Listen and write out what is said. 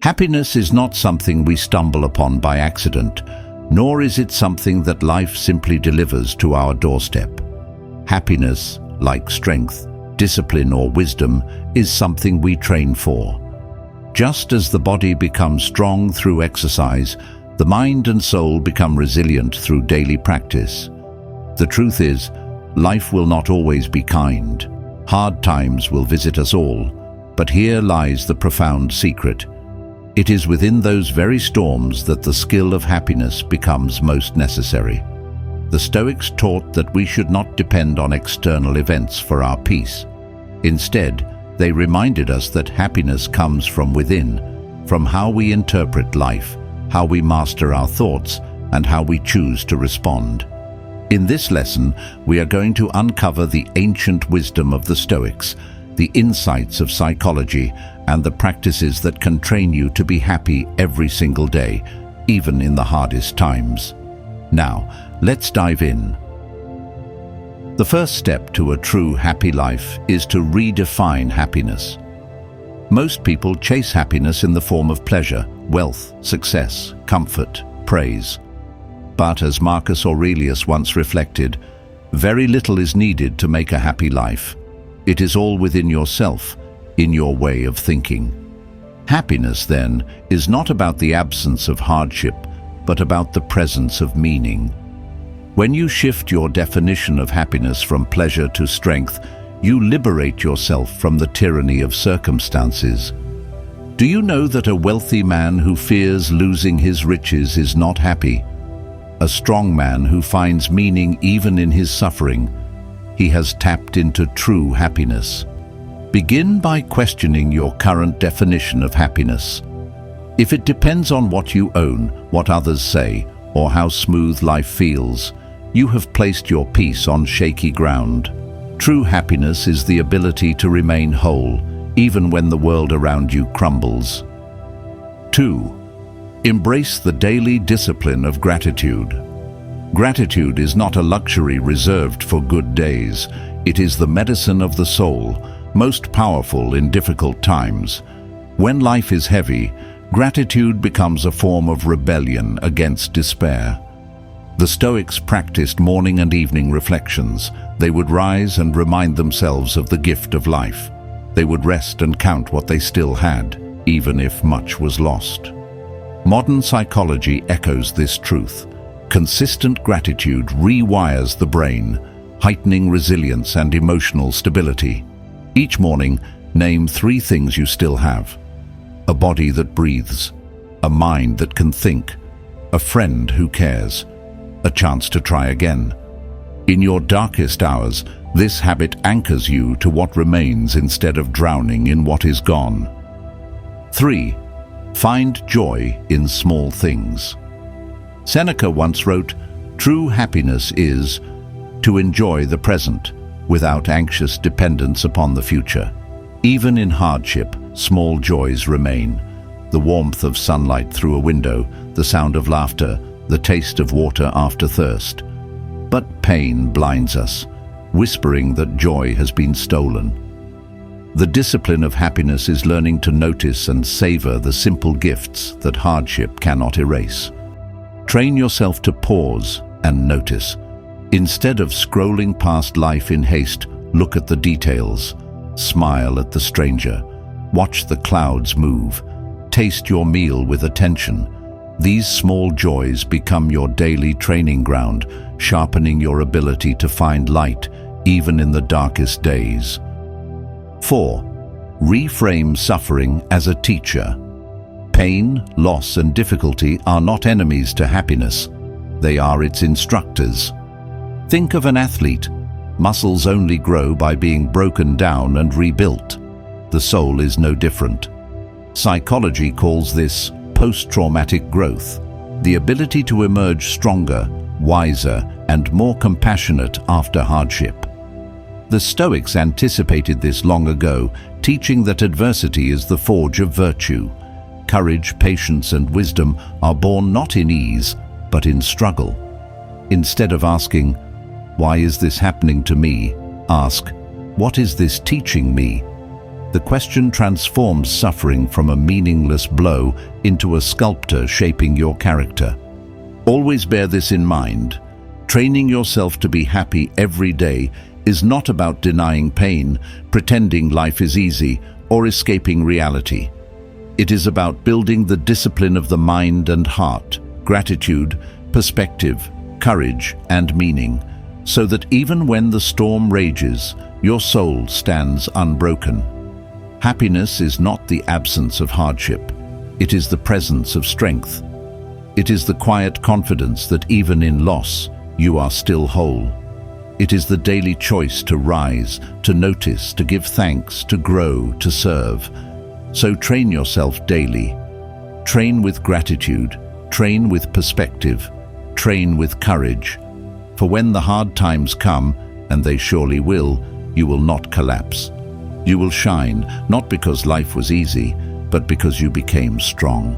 Happiness is not something we stumble upon by accident, nor is it something that life simply delivers to our doorstep. Happiness, like strength, discipline, or wisdom, is something we train for. Just as the body becomes strong through exercise, the mind and soul become resilient through daily practice. The truth is, life will not always be kind. Hard times will visit us all, but here lies the profound secret. It is within those very storms that the skill of happiness becomes most necessary. The Stoics taught that we should not depend on external events for our peace. Instead, they reminded us that happiness comes from within, from how we interpret life, how we master our thoughts, and how we choose to respond. In this lesson, we are going to uncover the ancient wisdom of the Stoics, the insights of psychology, and the practices that can train you to be happy every single day, even in the hardest times. Now, let's dive in. The first step to a true happy life is to redefine happiness. Most people chase happiness in the form of pleasure, wealth, success, comfort, praise. But as Marcus Aurelius once reflected, very little is needed to make a happy life. It is all within yourself, in your way of thinking. Happiness, then, is not about the absence of hardship, but about the presence of meaning. When you shift your definition of happiness from pleasure to strength, you liberate yourself from the tyranny of circumstances. Do you know that a wealthy man who fears losing his riches is not happy? A strong man who finds meaning even in his suffering, he has tapped into true happiness. Begin by questioning your current definition of happiness. If it depends on what you own, what others say, or how smooth life feels, you have placed your peace on shaky ground. True happiness is the ability to remain whole, even when the world around you crumbles. 2. Embrace the daily discipline of gratitude. Gratitude is not a luxury reserved for good days. It is the medicine of the soul, most powerful in difficult times. When life is heavy, gratitude becomes a form of rebellion against despair. The Stoics practiced morning and evening reflections. They would rise and remind themselves of the gift of life. They would rest and count what they still had, even if much was lost. Modern psychology echoes this truth. Consistent gratitude rewires the brain, heightening resilience and emotional stability. Each morning, name 3 things you still have. A body that breathes, a mind that can think, a friend who cares, a chance to try again. In your darkest hours, this habit anchors you to what remains instead of drowning in what is gone. 3. Find joy in small things. Seneca once wrote, "True happiness is to enjoy the present without anxious dependence upon the future." Even in hardship, small joys remain. The warmth of sunlight through a window, the sound of laughter, the taste of water after thirst. But pain blinds us, whispering that joy has been stolen. The discipline of happiness is learning to notice and savor the simple gifts that hardship cannot erase. Train yourself to pause and notice. Instead of scrolling past life in haste, look at the details. Smile at the stranger. Watch the clouds move. Taste your meal with attention. These small joys become your daily training ground, sharpening your ability to find light even in the darkest days. 4. Reframe suffering as a teacher. Pain, loss, and difficulty are not enemies to happiness. They are its instructors. Think of an athlete. Muscles only grow by being broken down and rebuilt. The soul is no different. Psychology calls this post-traumatic growth, the ability to emerge stronger, wiser, and more compassionate after hardship. The Stoics anticipated this long ago, teaching that adversity is the forge of virtue. Courage, patience, and wisdom are born not in ease, but in struggle. Instead of asking, "Why is this happening to me?" ask, "What is this teaching me?" The question transforms suffering from a meaningless blow into a sculptor shaping your character. Always bear this in mind. Training yourself to be happy every day is not about denying pain, pretending life is easy, or escaping reality. It is about building the discipline of the mind and heart, gratitude, perspective, courage, and meaning, so that even when the storm rages, your soul stands unbroken. Happiness is not the absence of hardship. It is the presence of strength. It is the quiet confidence that even in loss, you are still whole. It is the daily choice to rise, to notice, to give thanks, to grow, to serve. So train yourself daily. Train with gratitude, train with perspective, train with courage. For when the hard times come, and they surely will, you will not collapse. You will shine, not because life was easy, but because you became strong.